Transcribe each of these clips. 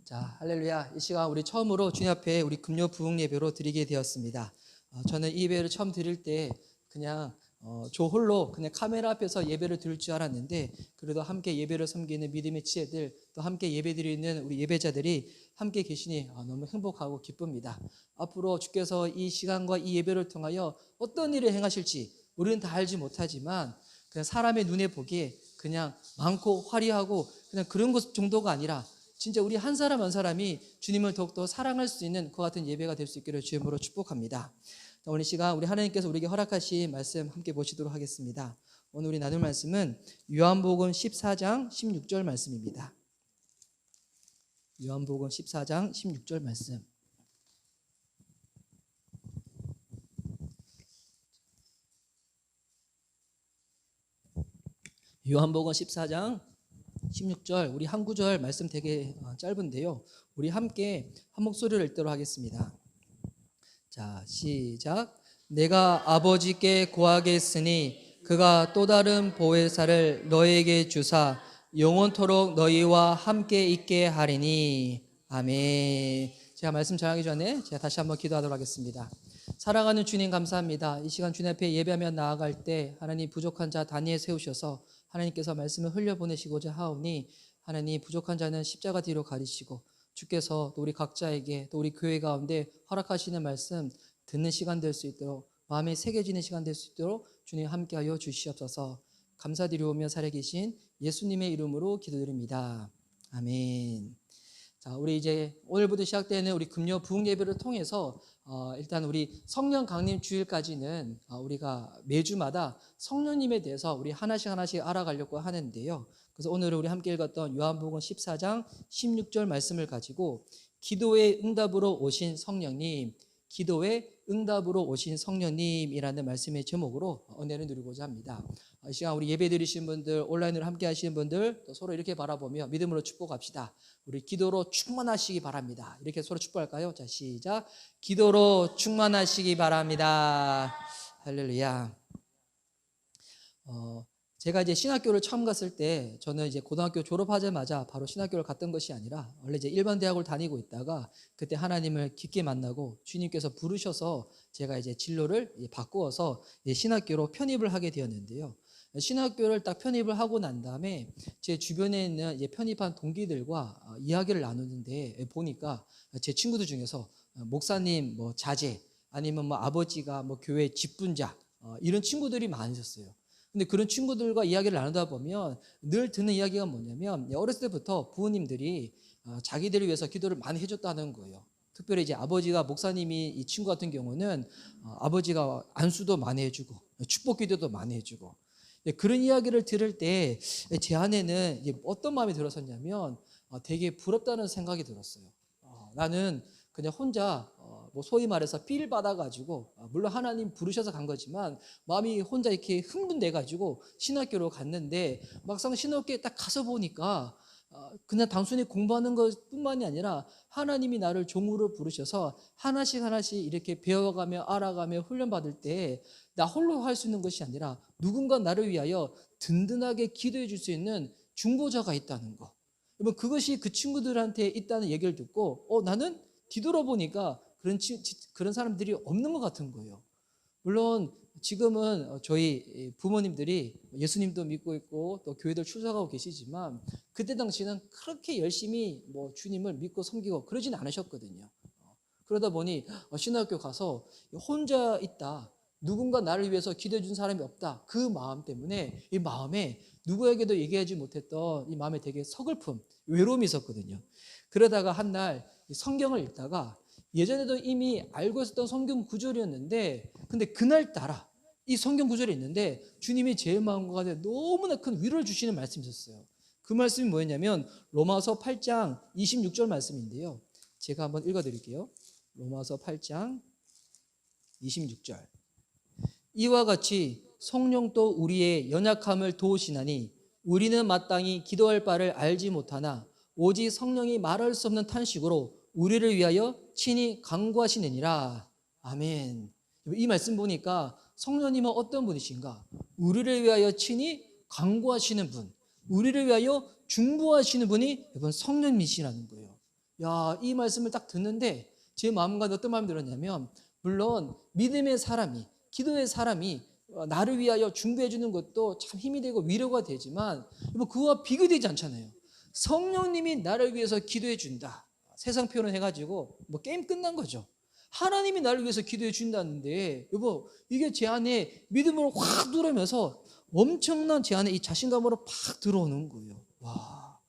자, 할렐루야. 이 시간 우리 처음으로 주님 앞에 우리 금요 부흥 예배로 드리게 되었습니다. 저는 이 예배를 처음 드릴 때 그냥 저 홀로 그냥 카메라 앞에서 예배를 드릴 줄 알았는데, 그래도 함께 예배를 섬기는 믿음의 지혜들, 또 함께 예배 드리는 우리 예배자들이 함께 계시니 너무 행복하고 기쁩니다. 앞으로 주께서 이 시간과 이 예배를 통하여 어떤 일을 행하실지 우리는 다 알지 못하지만, 그냥 사람의 눈에 보기에 그냥 많고 화려하고 그냥 그런 것 정도가 아니라 진짜 우리 한 사람 한 사람이 주님을 더욱더 사랑할 수 있는 그 같은 예배가 될 수 있기를 주님으로 축복합니다. 오늘 시간 우리 하나님께서 우리에게 허락하신 말씀 함께 보시도록 하겠습니다. 오늘 우리 나눌 말씀은 요한복음 14장 16절 말씀입니다. 요한복음 14장 16절 말씀. 요한복음 14장 16절, 우리 한 구절 말씀 되게 짧은데요, 우리 함께 한 목소리를 읽도록 하겠습니다. 자, 시작. 내가 아버지께 구하겠으니 그가 또 다른 보혜사를 너희에게 주사 영원토록 너희와 함께 있게 하리니. 아멘. 제가 말씀 전하기 전에 제가 다시 한번 기도하도록 하겠습니다. 사랑하는 주님, 감사합니다. 이 시간 주님 앞에 예배하며 나아갈 때 하나님, 부족한 자 다니엘 세우셔서 하나님께서 말씀을 흘려보내시고자 하오니, 하나님 부족한 자는 십자가 뒤로 가리시고 주께서 또 우리 각자에게, 또 우리 교회 가운데 허락하시는 말씀 듣는 시간 될 수 있도록, 마음에 새겨지는 시간 될 수 있도록 주님 함께하여 주시옵소서. 감사드리오며 살아계신 예수님의 이름으로 기도드립니다. 아멘. 자, 우리 이제 오늘부터 시작되는 우리 금요 부흥 예배를 통해서 일단 우리 성령 강림 주일까지는 우리가 매주마다 성령님에 대해서 우리 하나씩 알아가려고 하는데요. 그래서 오늘 우리 함께 읽었던 요한복음 14장 16절 말씀을 가지고 기도의 응답으로 오신 성령님, 기도의 응답으로 오신 성령님이라는 말씀의 제목으로 은혜를 누리고자 합니다. 이 시간 우리 예배 드리신 분들, 온라인으로 함께 하시는 분들, 또 서로 이렇게 바라보며 믿음으로 축복합시다. 우리 기도로 충만하시기 바랍니다. 이렇게 서로 축복할까요? 자, 시작. 기도로 충만하시기 바랍니다. 할렐루야. 제가 이제 신학교를 처음 갔을 때, 저는 이제 고등학교 졸업하자마자 바로 신학교를 갔던 것이 아니라 원래 이제 일반 대학을 다니고 있다가 그때 하나님을 깊게 만나고 주님께서 부르셔서 제가 이제 진로를 바꾸어서 신학교로 편입을 하게 되었는데요. 신학교를 딱 편입을 하고 난 다음에 제 주변에 있는 편입한 동기들과 이야기를 나누는데 보니까 제 친구들 중에서 목사님 뭐 자제, 아니면 뭐 아버지가 뭐 교회 직분자, 이런 친구들이 많으셨어요. 근데 그런 친구들과 이야기를 나누다 보면 늘 듣는 이야기가 뭐냐면, 어렸을 때부터 부모님들이 자기들을 위해서 기도를 많이 해줬다는 거예요. 특별히 이제 아버지가 목사님이, 이 친구 같은 경우는 아버지가 안수도 많이 해주고 축복 기도도 많이 해주고, 그런 이야기를 들을 때 제 안에는 어떤 마음이 들었었냐면 되게 부럽다는 생각이 들었어요. 나는 그냥 혼자 뭐 소위 말해서 필 받아가지고, 물론 하나님 부르셔서 간 거지만 마음이 혼자 이렇게 흥분돼가지고 신학교로 갔는데, 막상 신학교에 딱 가서 보니까 그냥 단순히 공부하는 것뿐만이 아니라 하나님이 나를 종으로 부르셔서 하나씩 이렇게 배워가며 알아가며 훈련받을 때 나 홀로 할 수 있는 것이 아니라 누군가 나를 위하여 든든하게 기도해 줄 수 있는 중보자가 있다는 거. 여러분, 그것이 그 친구들한테 있다는 얘기를 듣고 나는 뒤돌아보니까 그런 사람들이 없는 것 같은 거예요. 물론 지금은 저희 부모님들이 예수님도 믿고 있고 또 교회들 출석하고 계시지만, 그때 당시는 그렇게 열심히 뭐 주님을 믿고 섬기고 그러진 않으셨거든요. 그러다 보니 신학교 가서 혼자 있다, 누군가 나를 위해서 기도해 준 사람이 없다, 그 마음 때문에 이 마음에 누구에게도 얘기하지 못했던 이 마음에 되게 서글픔, 외로움이 있었거든요. 그러다가 한 날 성경을 읽다가, 예전에도 이미 알고 있었던 성경 구절이었는데, 근데 그날따라 이 성경 구절이 있는데 주님이 제 마음과 가운데 너무나 큰 위로를 주시는 말씀이 있었어요. 그 말씀이 뭐였냐면 로마서 8장 26절 말씀인데요, 제가 한번 읽어드릴게요. 로마서 8장 26절. 이와 같이 성령도 우리의 연약함을 도우시나니 우리는 마땅히 기도할 바를 알지 못하나 오직 성령이 말할 수 없는 탄식으로 우리를 위하여 친히 간구하시느니라. 아멘. 이 말씀 보니까 성령님은 어떤 분이신가? 우리를 위하여 친히 간구하시는 분, 우리를 위하여 중보하시는 분이 여러분 성령님이시라는 거예요. 야, 이 말씀을 딱 듣는데 제 마음과 어떤 마음이 들었냐면, 물론 믿음의 사람이, 기도의 사람이 나를 위하여 준비해 주는 것도 참 힘이 되고 위로가 되지만 그와 비교되지 않잖아요. 성령님이 나를 위해서 기도해 준다, 세상 표현을 해가지고 게임 끝난 거죠. 하나님이 나를 위해서 기도해 준다는데 이게 제 안에 믿음으로 확 들어오면서 엄청난 제 안에 이 자신감으로 팍 들어오는 거예요. 와,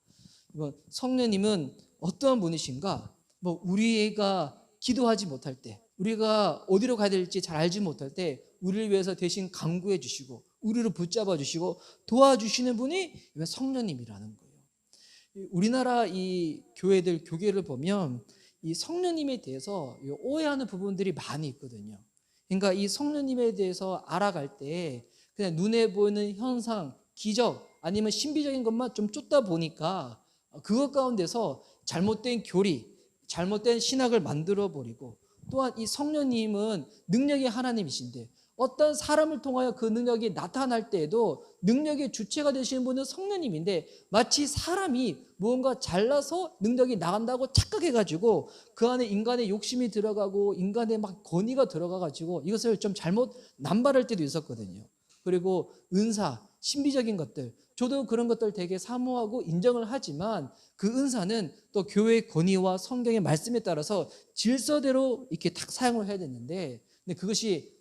성령님은 어떠한 분이신가? 우리가 기도하지 못할 때, 우리가 어디로 가야 될지 잘 알지 못할 때 우리를 위해서 대신 간구해 주시고 우리를 붙잡아 주시고 도와주시는 분이 성령님이라는 거예요. 우리나라 이 교회들, 교계를 보면 이 성령님에 대해서 오해하는 부분들이 많이 있거든요. 그러니까 이 성령님에 대해서 알아갈 때 그냥 눈에 보이는 현상, 기적 아니면 신비적인 것만 좀 쫓다 보니까 그것 가운데서 잘못된 교리, 잘못된 신학을 만들어 버리고, 또한 이 성령님은 능력의 하나님이신데 어떤 사람을 통하여 그 능력이 나타날 때에도 능력의 주체가 되시는 분은 성령님인데 마치 사람이 무언가 잘나서 능력이 나간다고 착각해가지고 그 안에 인간의 욕심이 들어가고 인간의 막 권위가 들어가가지고 이것을 좀 잘못 남발할 때도 있었거든요. 그리고 은사, 신비적인 것들, 저도 그런 것들 되게 사모하고 인정을 하지만 그 은사는 또 교회의 권위와 성경의 말씀에 따라서 질서대로 이렇게 딱 사용을 해야 되는데, 근데 그것이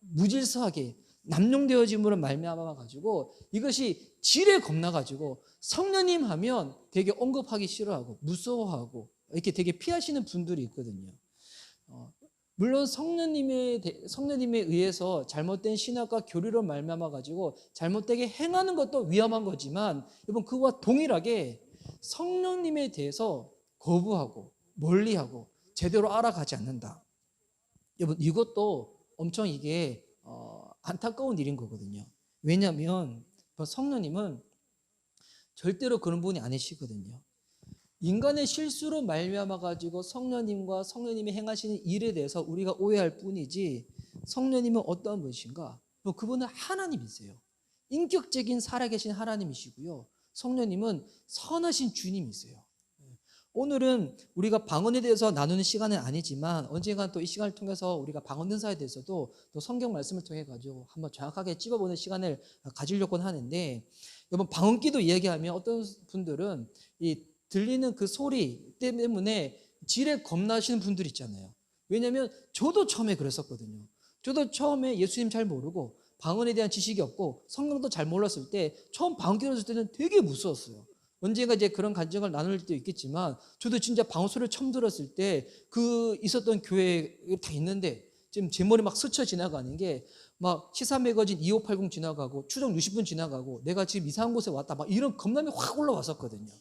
무질서하게 남용되어짐으로 말미암아 가지고 이것이 질에 겁나 가지고 성령님 하면 되게 언급하기 싫어하고 무서워하고 이렇게 되게 피하시는 분들이 있거든요. 물론 성령님에 의해서 잘못된 신학과 교리로 말미암아 가지고 잘못되게 행하는 것도 위험한 거지만, 여러분 그와 동일하게 성령님에 대해서 거부하고 멀리하고 제대로 알아가지 않는다, 여러분 이것도 엄청 이게 안타까운 일인 거거든요. 왜냐하면 성령님은 절대로 그런 분이 아니시거든요. 인간의 실수로 말미암아 가지고 성령님과 성령님이 행하시는 일에 대해서 우리가 오해할 뿐이지, 성령님은 어떠한 분이신가? 그분은 하나님이세요. 인격적인 살아계신 하나님이시고요, 성령님은 선하신 주님이세요. 오늘은 우리가 방언에 대해서 나누는 시간은 아니지만 언젠간 또 이 시간을 통해서 우리가 방언 은사에 대해서도 또 성경 말씀을 통해 가지고 한번 정확하게 찝어보는 시간을 가지려고 하는데, 여러분 방언기도 이야기하면 어떤 분들은 이 들리는 그 소리 때문에 질에 겁나시는 분들 있잖아요. 왜냐하면 저도 처음에 그랬었거든요. 저도 처음에 예수님 잘 모르고 방언에 대한 지식이 없고 성경도 잘 몰랐을 때 처음 방언기 들었을 때는 되게 무서웠어요. 언젠가 이제 그런 간증을 나눌 때도 있겠지만, 저도 진짜 방언 소리를 처음 들었을 때 그 있었던 교회에 다 있는데 지금 제 머리 막 스쳐 지나가는 게 막 시사 매거진 2580 지나가고 추정 60분 지나가고 내가 지금 이상한 곳에 왔다 막 이런 겁남이 확 올라왔었거든요.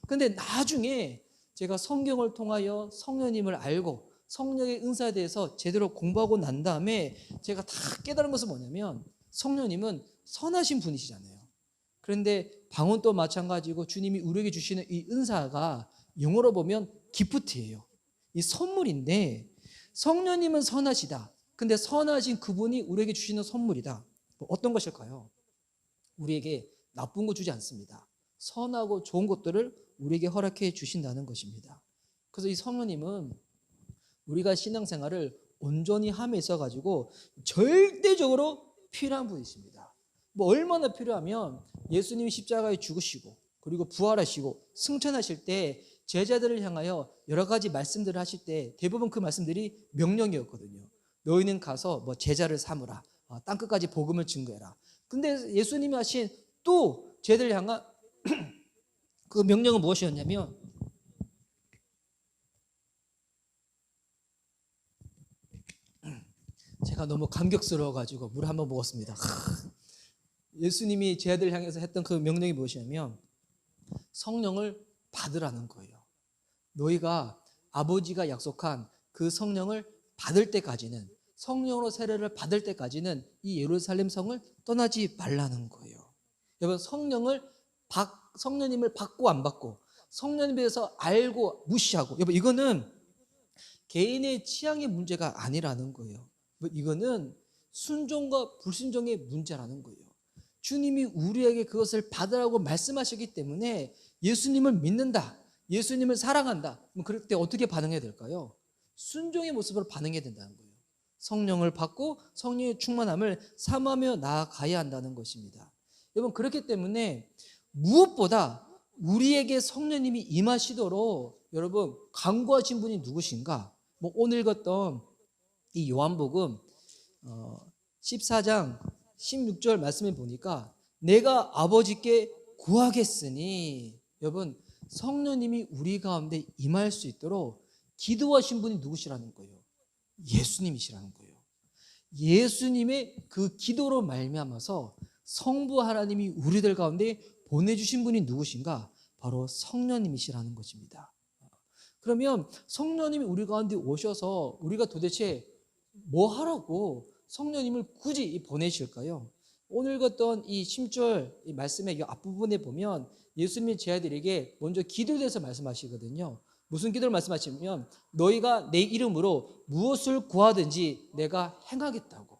근데 나중에 제가 성경을 통하여 성령님을 알고 성령의 은사에 대해서 제대로 공부하고 난 다음에 제가 다 깨달은 것은 뭐냐면, 성령님은 선하신 분이시잖아요. 그런데 방언도 마찬가지고 주님이 우리에게 주시는 이 은사가 영어로 보면 기프트예요. 이 선물인데, 성령님은 선하시다. 근데 선하신 그분이 우리에게 주시는 선물이다. 어떤 것일까요? 우리에게 나쁜 거 주지 않습니다. 선하고 좋은 것들을 우리에게 허락해 주신다는 것입니다. 그래서 이 성령님은 우리가 신앙생활을 온전히 함에 있어가지고 절대적으로 필요한 분이십니다. 얼마나 필요하면 예수님이 십자가에 죽으시고 그리고 부활하시고 승천하실 때 제자들을 향하여 여러 가지 말씀들을 하실 때 대부분 그 말씀들이 명령이었거든요. 너희는 가서 제자를 삼으라, 땅끝까지 복음을 증거해라. 근데 예수님이 하신 또 제자들을 향한 그 명령은 무엇이었냐면, 제가 너무 감격스러워가지고 물 한번 먹었습니다. 예수님이 제자들을 향해서 했던 그 명령이 무엇이냐면 성령을 받으라는 거예요. 너희가 아버지가 약속한 그 성령을 받을 때까지는, 성령으로 세례를 받을 때까지는 이 예루살렘 성을 떠나지 말라는 거예요. 여러분 성령님을 받고 안 받고, 성령님에 대해서 알고 무시하고, 여러분 이거는 개인의 취향의 문제가 아니라는 거예요. 이거는 순종과 불순종의 문제라는 거예요. 주님이 우리에게 그것을 받으라고 말씀하셨기 때문에 예수님을 믿는다, 예수님을 사랑한다. 그럼 그럴 때 어떻게 반응해야 될까요? 순종의 모습으로 반응해야 된다는 거예요. 성령을 받고 성령의 충만함을 삼하며 나아가야 한다는 것입니다. 여러분, 그렇기 때문에 무엇보다 우리에게 성령님이 임하시도록 여러분 간구하신 분이 누구신가? 오늘 읽었던 이 요한복음 14장 16절 말씀에 보니까 내가 아버지께 구하겠으니, 여러분 성령님이 우리 가운데 임할 수 있도록 기도하신 분이 누구시라는 거예요? 예수님이시라는 거예요. 예수님의 그 기도로 말미암아서 성부 하나님이 우리들 가운데 보내주신 분이 누구신가? 바로 성령님이시라는 것입니다. 그러면 성령님이 우리 가운데 오셔서 우리가 도대체 뭐 하라고 성령님을 굳이 보내실까요? 오늘 읽었던 이 10절 이 말씀의 이 앞부분에 보면 예수님이 제 아들에게 먼저 기도에 대해서 말씀하시거든요. 무슨 기도를 말씀하시면 너희가 내 이름으로 무엇을 구하든지 내가 행하겠다고.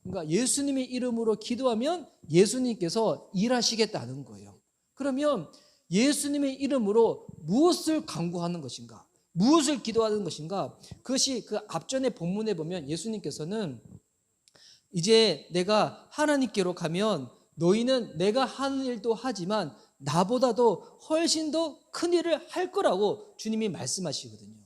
그러니까 예수님의 이름으로 기도하면 예수님께서 일하시겠다는 거예요. 그러면 예수님의 이름으로 무엇을 간구하는 것인가? 무엇을 기도하는 것인가? 그것이 그 앞전에 본문에 보면 예수님께서는 이제 내가 하나님께로 가면 너희는 내가 하는 일도 하지만 나보다도 훨씬 더 큰 일을 할 거라고 주님이 말씀하시거든요.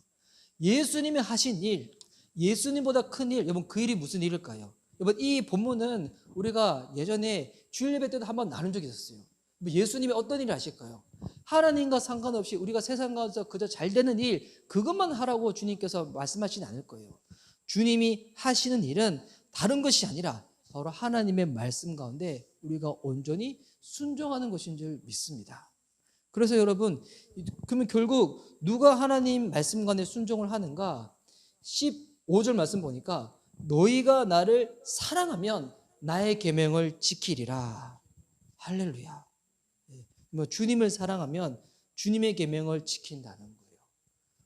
예수님이 하신 일, 예수님보다 큰 일, 여러분 그 일이 무슨 일일까요? 여러분 이 본문은 우리가 예전에 주일 예배 때도 한번 나눈 적이 있었어요. 예수님이 어떤 일을 하실까요? 하나님과 상관없이 우리가 세상 가운데서 그저 잘 되는 일, 그것만 하라고 주님께서 말씀하시지 않을 거예요. 주님이 하시는 일은 다른 것이 아니라 바로 하나님의 말씀 가운데 우리가 온전히 순종하는 것인 줄 믿습니다. 그래서 여러분, 그러면 결국 누가 하나님 말씀 가운데 순종을 하는가? 15절 말씀 보니까 너희가 나를 사랑하면 나의 계명을 지키리라. 할렐루야. 주님을 사랑하면 주님의 계명을 지킨다는 거예요.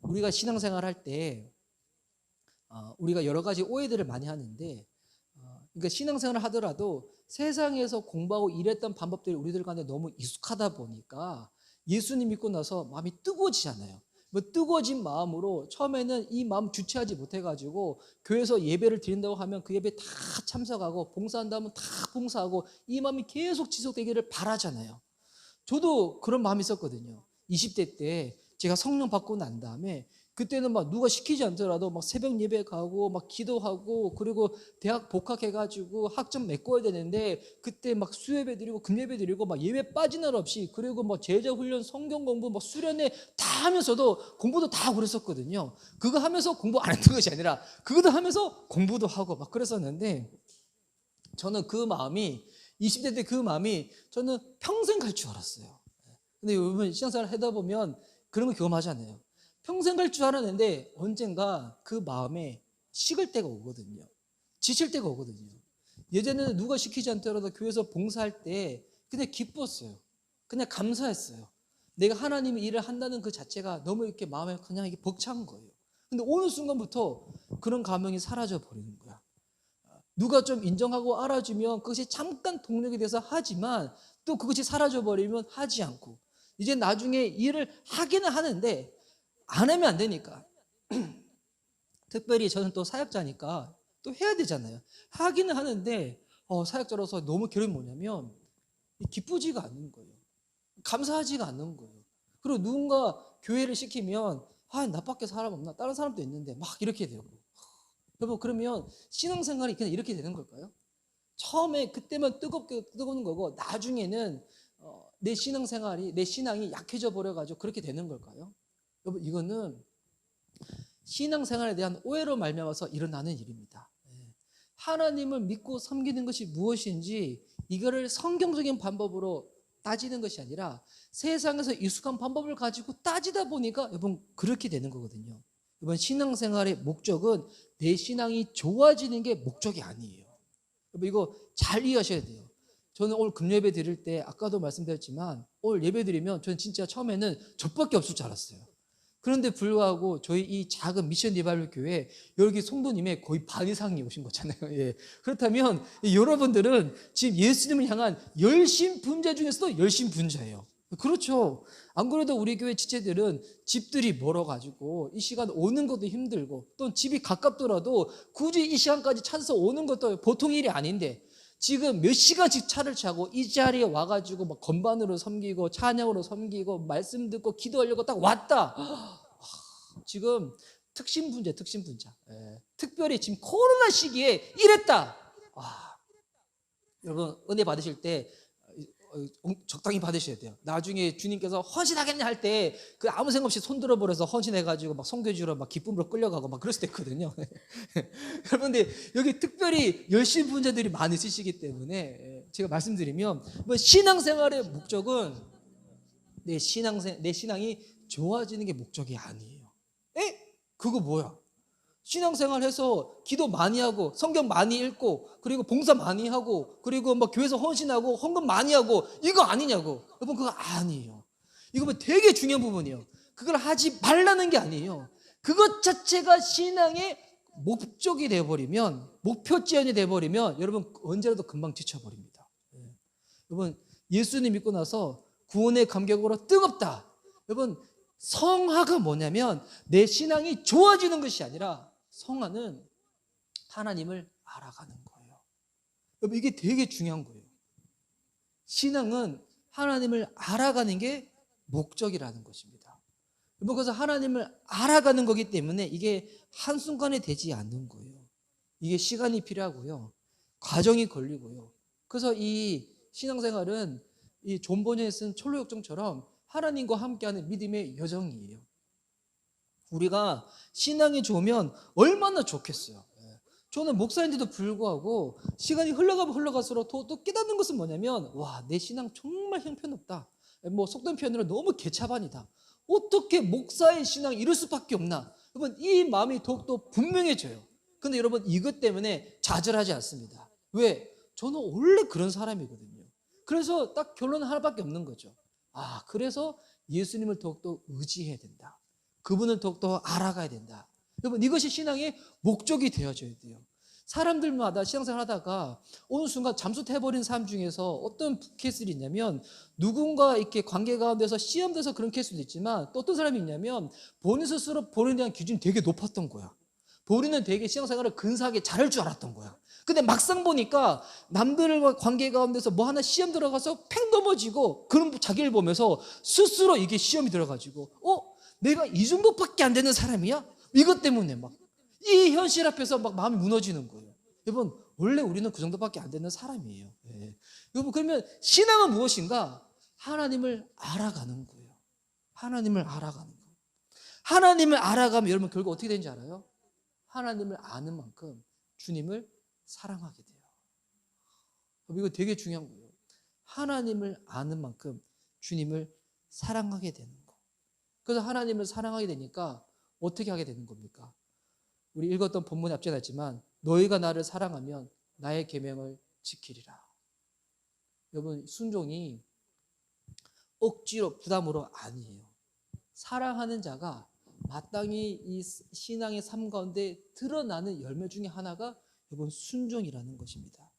우리가 신앙생활 할 때 우리가 여러 가지 오해들을 많이 하는데, 그러니까 신앙생활을 하더라도 세상에서 공부하고 일했던 방법들이 우리들 가운데 너무 익숙하다 보니까 예수님 믿고 나서 마음이 뜨거워지잖아요. 뜨거워진 마음으로 처음에는 이 마음 주체하지 못해가지고 교회에서 예배를 드린다고 하면 그 예배 다 참석하고 봉사한다면 다 봉사하고 이 마음이 계속 지속되기를 바라잖아요. 저도 그런 마음이 있었거든요. 20대 때 제가 성령 받고 난 다음에 그때는 막 누가 시키지 않더라도 막 새벽 예배 가고 막 기도하고 그리고 대학 복학해가지고 학점 메꿔야 되는데 그때 막 수예배 드리고 금예배 드리고 막 예배 빠진 날 없이 그리고 막 제자 훈련 성경 공부 막 수련회 다 하면서도 공부도 다 하고 그랬었거든요. 그거 하면서 공부 안 했던 것이 아니라 그것도 하면서 공부도 하고 막 그랬었는데 저는 그 마음이 20대 때 그 마음이 저는 평생 갈 줄 알았어요. 근데 여러분 신앙생활 하다 보면 그런 거 경험하잖아요. 평생 갈 줄 알았는데 언젠가 그 마음에 식을 때가 오거든요. 지칠 때가 오거든요. 예전에는 누가 시키지 않더라도 교회에서 봉사할 때 그냥 기뻤어요. 그냥 감사했어요. 내가 하나님의 일을 한다는 그 자체가 너무 이렇게 마음에 그냥 이게 벅찬 거예요. 근데 어느 순간부터 그런 감흥이 사라져 버리는 거야. 누가 좀 인정하고 알아주면 그것이 잠깐 동력이 돼서 하지만 또 그것이 사라져 버리면 하지 않고 이제 나중에 일을 하기는 하는데 안 하면 안 되니까 특별히 저는 또 사역자니까 또 해야 되잖아요. 하기는 하는데 사역자로서 너무 괴로움이 뭐냐면 기쁘지가 않는 거예요. 감사하지가 않는 거예요. 그리고 누군가 교회를 시키면 나밖에 사람 없나? 다른 사람도 있는데 막 이렇게 되고 여러분 그러면 신앙생활이 그냥 이렇게 되는 걸까요? 처음에 그때만 뜨거운 거고 나중에는 내 신앙생활이 내 신앙이 약해져 버려가지고 그렇게 되는 걸까요? 여러분 이거는 신앙생활에 대한 오해로 말미암아서 일어나는 일입니다. 하나님을 믿고 섬기는 것이 무엇인지 이거를 성경적인 방법으로 따지는 것이 아니라 세상에서 익숙한 방법을 가지고 따지다 보니까 여러분 그렇게 되는 거거든요. 이번 신앙생활의 목적은 내 신앙이 좋아지는 게 목적이 아니에요. 여러분 이거 잘 이해하셔야 돼요. 저는 오늘 금예배 드릴 때 아까도 말씀드렸지만 오늘 예배 드리면 저는 진짜 처음에는 저밖에 없을 줄 알았어요. 그런데 불구하고 저희 이 작은 미션 리바이벌 교회 여기 성도님의 거의 반 이상이 오신 거잖아요. 예. 그렇다면 여러분들은 지금 예수님을 향한 열심 분자 중에서도 열심 분자예요. 그렇죠. 안 그래도 우리 교회 지체들은 집들이 멀어가지고 이 시간 오는 것도 힘들고 또 집이 가깝더라도 굳이 이 시간까지 찾아서 오는 것도 보통 일이 아닌데 지금 몇 시간씩 차를 차고 이 자리에 와가지고 막 건반으로 섬기고 찬양으로 섬기고 말씀 듣고 기도하려고 딱 왔다. 지금 특신분자. 예. 특별히 지금 코로나 시기에 이랬다. 여러분 은혜 받으실 때 적당히 받으셔야 돼요. 나중에 주님께서 헌신하겠냐 할 때 그 아무 생각 없이 손 들어버려서 헌신해가지고 막 선교주로 막 기쁨으로 끌려가고 막 그럴 수도 있거든요. 여러분들 여기 특별히 열심 분자들이 많이 있으시기 때문에 제가 말씀드리면 뭐 신앙생활의 목적은 내 신앙이 좋아지는 게 목적이 아니에요. 그거 뭐야? 신앙생활해서 기도 많이 하고 성경 많이 읽고 그리고 봉사 많이 하고 그리고 막 교회에서 헌신하고 헌금 많이 하고 이거 아니냐고. 여러분 그거 아니에요. 이거 뭐 되게 중요한 부분이에요. 그걸 하지 말라는 게 아니에요. 그것 자체가 신앙의 목적이 되어버리면 목표지연이 되어버리면 여러분 언제라도 금방 지쳐버립니다. 여러분 예수님 믿고 나서 구원의 감격으로 뜨겁다. 여러분 성화가 뭐냐면 내 신앙이 좋아지는 것이 아니라 성화는 하나님을 알아가는 거예요. 여러분 이게 되게 중요한 거예요. 신앙은 하나님을 알아가는 게 목적이라는 것입니다. 여러분 그래서 하나님을 알아가는 거기 때문에 이게 한순간에 되지 않는 거예요. 이게 시간이 필요하고요. 과정이 걸리고요. 그래서 이 신앙생활은 이 존 번연에 쓴 철로역정처럼 하나님과 함께하는 믿음의 여정이에요. 우리가 신앙이 좋으면 얼마나 좋겠어요. 저는 목사인데도 불구하고 시간이 흘러가면 흘러갈수록 또 깨닫는 것은 뭐냐면 내 신앙 정말 형편없다. 뭐 속된 표현으로 너무 개차반이다. 어떻게 목사의 신앙이 이럴 수밖에 없나. 여러분 이 마음이 더욱더 분명해져요. 근데 여러분 이것 때문에 좌절하지 않습니다. 왜? 저는 원래 그런 사람이거든요. 그래서 딱 결론은 하나밖에 없는 거죠. 그래서 예수님을 더욱더 의지해야 된다. 그분을 더욱더 알아가야 된다. 여러분 이것이 신앙의 목적이 되어져야 돼요. 사람들마다 신앙생활 하다가 어느 순간 잠수해버린 사람 중에서 어떤 케이스들이 있냐면 누군가 이렇게 관계 가운데서 시험돼서 그런 케이스도 있지만 또 어떤 사람이 있냐면 본인 스스로 본인에 대한 기준이 되게 높았던 거야. 본인은 되게 신앙생활을 근사하게 잘할 줄 알았던 거야. 근데 막상 보니까 남들과 관계 가운데서 뭐 하나 시험 들어가서 팽 넘어지고 그런 자기를 보면서 스스로 이게 시험이 들어가지고 내가 이 정도밖에 안 되는 사람이야? 이것 때문에 막 이 현실 앞에서 막 마음이 무너지는 거예요. 여러분 원래 우리는 그 정도밖에 안 되는 사람이에요. 여러분 그러면 신앙은 무엇인가? 하나님을 알아가는 거예요. 하나님을 알아가는 거예요. 하나님을 알아가면 여러분 결국 어떻게 되는지 알아요? 하나님을 아는 만큼 주님을 사랑하게 돼요. 이거 되게 중요한 거예요. 하나님을 아는 만큼 주님을 사랑하게 되는 거. 그래서 하나님을 사랑하게 되니까 어떻게 하게 되는 겁니까? 우리 읽었던 본문에 앞에 나왔지만 너희가 나를 사랑하면 나의 계명을 지키리라. 여러분 순종이 억지로 부담으로 아니에요. 사랑하는 자가 마땅히 이 신앙의 삶 가운데 드러나는 열매 중에 하나가 여러분 순종이라는 것입니다.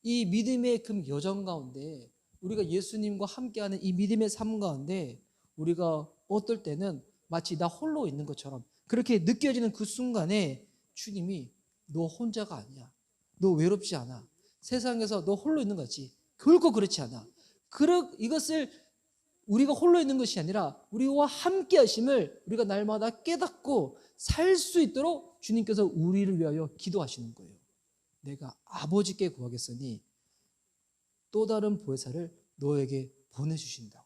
이 믿음의 그 여정 가운데 우리가 예수님과 함께하는 이 믿음의 삶 가운데 우리가 어떨 때는 마치 나 홀로 있는 것처럼 그렇게 느껴지는 그 순간에 주님이 너 혼자가 아니야. 너 외롭지 않아. 세상에서 너 홀로 있는 거지. 결코 그렇지 않아. 이것을 우리가 홀로 있는 것이 아니라 우리와 함께 하심을 우리가 날마다 깨닫고 살 수 있도록 주님께서 우리를 위하여 기도하시는 거예요. 내가 아버지께 구하겠으니 또 다른 보혜사를 너에게 보내주신다고.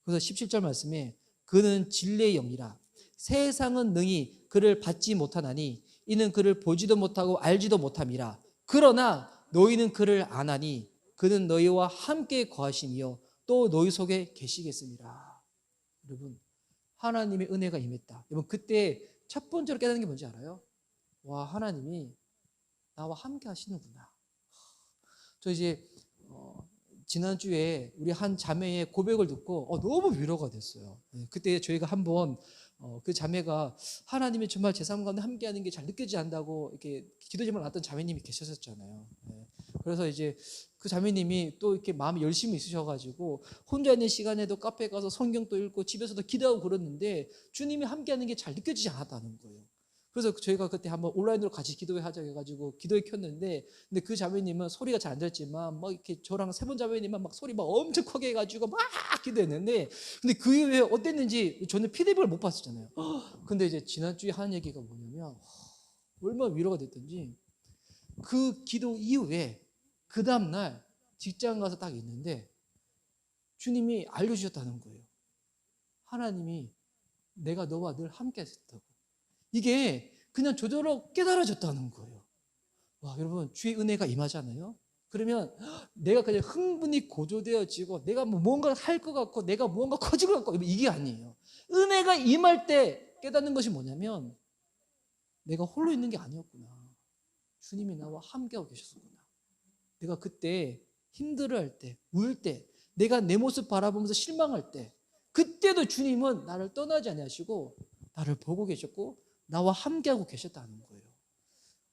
그래서 17절 말씀에 그는 진리의 영이라 세상은 능히 그를 받지 못하나니 이는 그를 보지도 못하고 알지도 못함이라. 그러나 너희는 그를 아나니 그는 너희와 함께 거하시며 또 너희 속에 계시겠습니다. 여러분 하나님의 은혜가 임했다. 여러분 그때 첫 번째로 깨닫는 게 뭔지 알아요? 하나님이 나와 함께 하시는구나. 저 이제 지난주에 우리 한 자매의 고백을 듣고 너무 위로가 됐어요. 그때 저희가 한번 그 자매가 하나님이 정말 제 삶 가운데 함께하는 게 잘 느껴지지 않는다고 이렇게 기도 제목을 놨던 자매님이 계셨었잖아요. 그래서 이제 그 자매님이 또 이렇게 마음이 열심히 있으셔가지고 혼자 있는 시간에도 카페에 가서 성경도 읽고 집에서도 기도하고 그러는데 주님이 함께하는 게 잘 느껴지지 않았다는 거예요. 그래서 저희가 그때 한번 온라인으로 같이 기도회 하자 해가지고 기도회 켰는데, 근데 그 자매님은 소리가 잘 안 들었지만 막 이렇게 저랑 세 번 자매님만 막 소리 막 엄청 크게 해가지고 막 기도했는데, 근데 그 이후에 어땠는지 저는 피드백을 못 봤었잖아요. 근데 이제 지난주에 하는 얘기가 뭐냐면 얼마나 위로가 됐던지, 그 기도 이후에 그 다음날 직장 가서 딱 있는데 주님이 알려주셨다는 거예요. 하나님이 내가 너와 늘 함께 하셨다고. 이게 그냥 저절로 깨달아졌다는 거예요. 와, 여러분, 주의 은혜가 임하잖아요. 그러면 내가 그냥 흥분이 고조되어지고 내가 뭐 뭔가를 할 것 같고 내가 무언가 커질 것 같고 이게 아니에요. 은혜가 임할 때 깨닫는 것이 뭐냐면 내가 홀로 있는 게 아니었구나. 주님이 나와 함께하고 계셨구나. 내가 그때 힘들어할 때, 울 때, 내가 내 모습 바라보면서 실망할 때, 그때도 주님은 나를 떠나지 아니하시고 나를 보고 계셨고 나와 함께하고 계셨다는 거예요.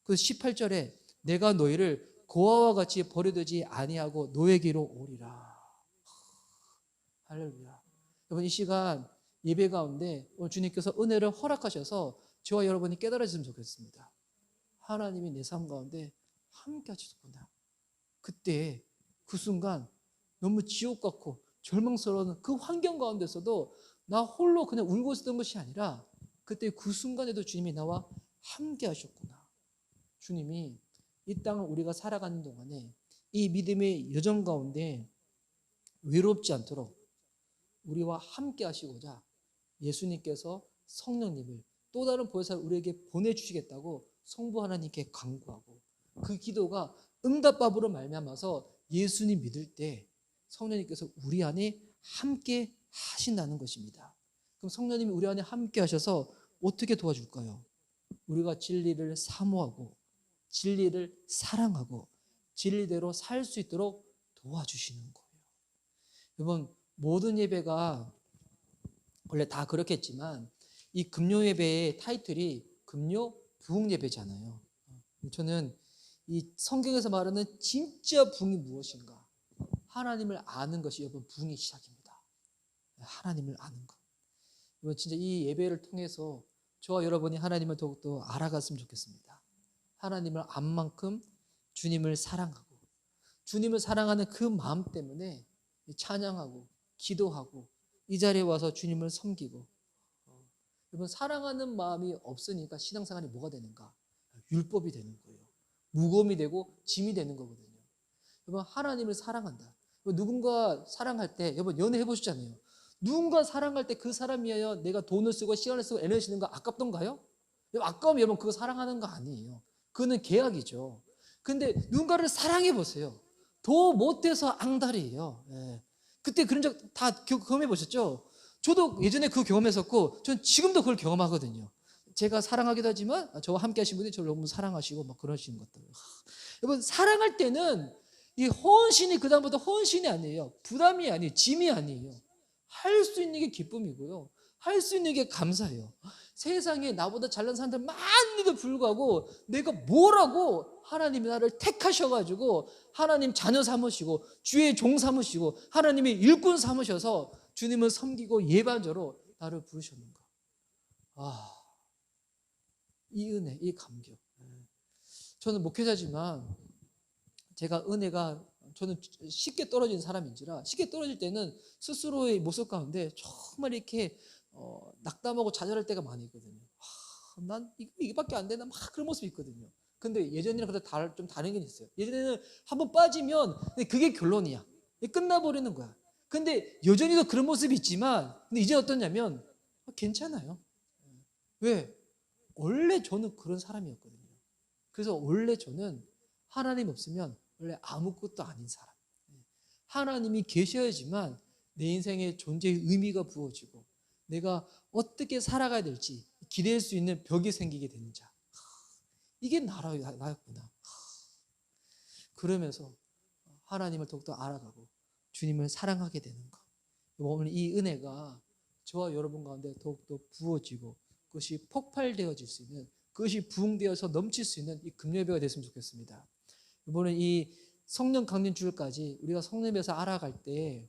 그 18절에 내가 너희를 고아와 같이 버려두지 아니하고 너에게로 오리라. 할렐루야. 여러분, 이 시간 예배 가운데 오늘 주님께서 은혜를 허락하셔서 저와 여러분이 깨달아졌으면 좋겠습니다. 하나님이 내 삶 가운데 함께 하셨구나. 그때 그 순간 너무 지옥 같고 절망스러운 그 환경 가운데서도 나 홀로 그냥 울고 있었던 것이 아니라 그때 그 순간에도 주님이 나와 함께 하셨구나. 주님이 이 땅을 우리가 살아가는 동안에 이 믿음의 여정 가운데 외롭지 않도록 우리와 함께 하시고자 예수님께서 성령님을 또 다른 보혜사를 우리에게 보내주시겠다고 성부 하나님께 간구하고, 그 기도가 응답밥으로 말미암아서 예수님 믿을 때 성령님께서 우리 안에 함께 하신다는 것입니다. 그럼 성령님이 우리 안에 함께 하셔서 어떻게 도와줄까요? 우리가 진리를 사모하고 진리를 사랑하고 진리대로 살 수 있도록 도와주시는 거예요. 여러분, 모든 예배가 원래 다 그렇겠지만 이 금요 예배의 타이틀이 금요 부흥 예배잖아요. 저는 이 성경에서 말하는 진짜 부흥이 무엇인가? 하나님을 아는 것이 여러분 부흥의 시작입니다. 하나님을 아는 것. 여러분, 진짜 이 예배를 통해서 저와 여러분이 하나님을 더욱더 알아갔으면 좋겠습니다. 하나님을 안 만큼 주님을 사랑하고 주님을 사랑하는 그 마음 때문에 찬양하고 기도하고 이 자리에 와서 주님을 섬기고. 여러분, 사랑하는 마음이 없으니까 신앙생활이 뭐가 되는가? 율법이 되는 거예요. 무거움이 되고 짐이 되는 거거든요. 여러분, 하나님을 사랑한다. 누군가 사랑할 때, 여러분 연애해 보시잖아요. 누군가 사랑할 때 그 사람 위하여 내가 돈을 쓰고 시간을 쓰고 에너지 쓰는 거 아깝던가요? 아까우면 여러분 그거 사랑하는 거 아니에요. 그거는 계약이죠. 근데 누군가를 사랑해 보세요. 더 못해서 앙달이에요. 예. 그때 그런 적 다 경험해 보셨죠? 저도 예전에 그 경험했었고 전 지금도 그걸 경험하거든요. 제가 사랑하기도 하지만 저와 함께 하신 분이 저를 너무 사랑하시고 막 그러시는 것들. 여러분, 사랑할 때는 이 헌신이 그다음부터 헌신이 아니에요. 부담이 아니에요. 짐이 아니에요. 할 수 있는 게 기쁨이고요. 할 수 있는 게 감사해요. 세상에 나보다 잘난 사람들 많은데도 불구하고 내가 뭐라고 하나님이 나를 택하셔가지고 하나님 자녀 삼으시고 주의 종 삼으시고 하나님의 일꾼 삼으셔서 주님을 섬기고 예반자로 나를 부르셨는가. 이 은혜, 이 감격. 저는 목회자지만 제가 은혜가 저는 쉽게 떨어진 사람인지라 쉽게 떨어질 때는 스스로의 모습 가운데 정말 이렇게 낙담하고 좌절할 때가 많이 있거든요. 난 이거밖에 안 되나 막 그런 모습이 있거든요. 근데 예전이랑 좀 다른 게 있어요. 예전에는 한번 빠지면 그게 결론이야. 끝나버리는 거야. 근데 여전히도 그런 모습이 있지만 근데 이제 어떠냐면 괜찮아요. 왜? 원래 저는 그런 사람이었거든요. 그래서 원래 저는 하나님 없으면 원래 아무것도 아닌 사람. 하나님이 계셔야지만 내 인생의 존재의 의미가 부어지고 내가 어떻게 살아가야 될지 기댈 수 있는 벽이 생기게 되는 자. 이게 나였구나. 그러면서 하나님을 더욱더 알아가고 주님을 사랑하게 되는 것. 오늘 이 은혜가 저와 여러분 가운데 더욱더 부어지고 그것이 폭발되어질 수 있는, 그것이 부흥되어서 넘칠 수 있는 이 금요예배가 됐으면 좋겠습니다. 이번에 이 성령 강림 주일까지 우리가 성령에서 알아갈 때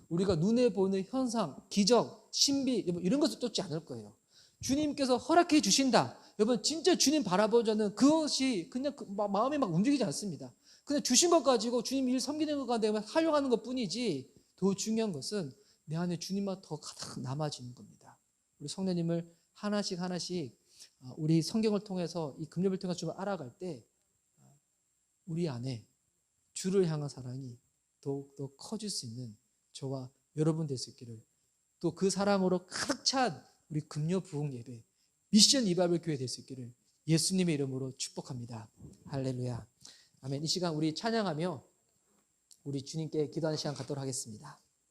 우리가 눈에 보이는 현상, 기적, 신비 이런 것을 쫓지 않을 거예요. 주님께서 허락해 주신다. 여러분 진짜 주님 바라보자는 그것이 그냥 마음이 막 움직이지 않습니다. 그냥 주신 것 가지고 주님 일 섬기는 것 가운데 활용하는 것 뿐이지 더 중요한 것은 내 안에 주님과 더 가득 남아지는 겁니다. 우리 성령님을 하나씩 우리 성경을 통해서 이 금요일을 통해서 좀 알아갈 때 우리 안에 주를 향한 사랑이 더욱더 커질 수 있는 저와 여러분 될 수 있기를, 또 그 사랑으로 가득 찬 우리 금요 부흥 예배 미션 이바벨 교회 될 수 있기를 예수님의 이름으로 축복합니다. 할렐루야. 아멘. 이 시간 우리 찬양하며 우리 주님께 기도하는 시간 갖도록 하겠습니다.